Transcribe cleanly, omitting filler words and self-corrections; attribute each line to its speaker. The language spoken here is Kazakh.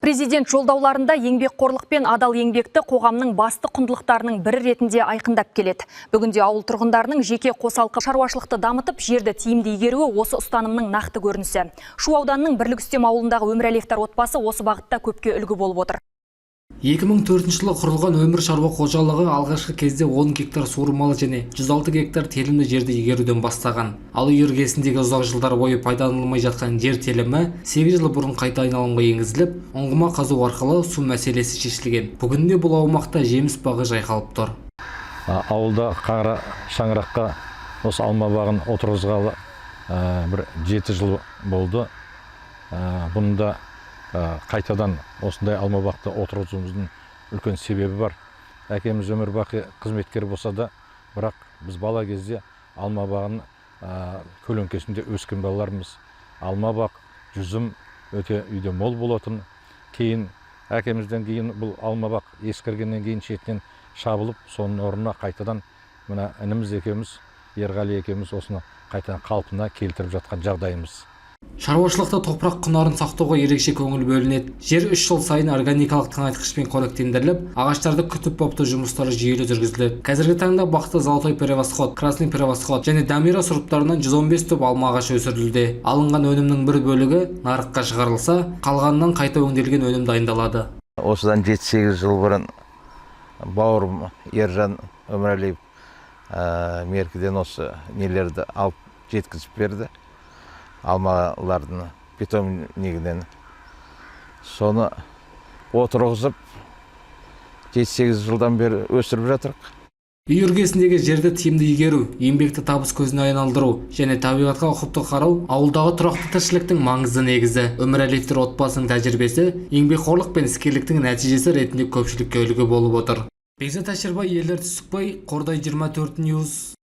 Speaker 1: Президент жолдауларында еңбекқорлық пен адал еңбекті қоғамның басты құндылықтарының бірі ретінде айқындап келеді. Бүгінде ауыл тұрғындарының жеке қосалқы шаруашылықты дамытып, жерді тиімді игеруі осы ұстанымның нақты көрінісі. Шу ауданының Бірлікүстем ауылындағы Өмірәлиевтер отбасы осы бағытта көпке үлгі болып отыр.
Speaker 2: 2004 жылы құрылған өмір шаруа қожалығы алғашқы кезде 10 гектар суырмалы және 106 гектар телімді жерді игеруден бастаған. Ал үй іргесіндегі ұзақ жылдар бойы пайдаланылмай жатқан жер телімі 8 жыл бұрын қайта айналымға енгізіліп, ұңғыма қазу арқылы су мәселесі шешілген. Бүгінде бұл аумақта жеміс бағы жайқалып тұр.
Speaker 3: Ауылда қара шаңыраққа осы алма бағын отырғызғалы бір 7 жыл болды. Бұнда қайтадан осындай алма бақты отырғызуымыздың үлкен себебі бар. Әкеміз өмір бақи қызметкер болса да, бірақ біз бала кезде алма бағын көлеңкесінде өскен балаларымыз. Алма бақ, жүзім өте үйде мол болатын. Кейін әкемізден кейін бұл алма бақ ескіргеннен кейін шетінен шабылып, соның орнына қайтадан мына ініміз екеуміз, Ерғали екеуміз осыны қайтадан қалпына келтіріп жатқан жағдайымыз.
Speaker 2: Шаруашылықта топырақ құнарын сақтауға ерекше көңіл бөлінеді. Жер 3 жыл сайын органикалық тыңайтқышпен қоректендіріліп, ағаштарды күтіп-баптау жұмыстары жүйелі жүргізіледі. Қазіргі таңда бақта Золотой перевосход, Красный перевосход және Дамира сұрыптарынан 115 топ алма ағашы өсірілуде. Алынған өнімнің бір бөлігі нарыққа шығарылса, қалғанынан қайта өңделген өнім дайындалады.
Speaker 4: Осыдан 7-8 жыл бұрын бауырым Ержан Өмірәлиев меркеден осы нелерді алып жеткізіп берді. Алмалардың питомнигінен. Соны отырғызып 7-8 жылдан бері өсіріп жатырық.
Speaker 2: Үй іргесіндегі жерді тиімді игеру, еңбекті табыс көзіне айналдыру және табиғатқа ұқыпты қарау ауылдағы тұрақты тіршіліктің маңызды негізі. Өмірәлиевтер отбасының тәжірибесі еңбекқорлық пен іскерліктің нәтижесі ретінде көпшілікке үлгі болып отыр. Бекзат Әшірбай, Ерлер Түсіпбай, Қордай 24 News.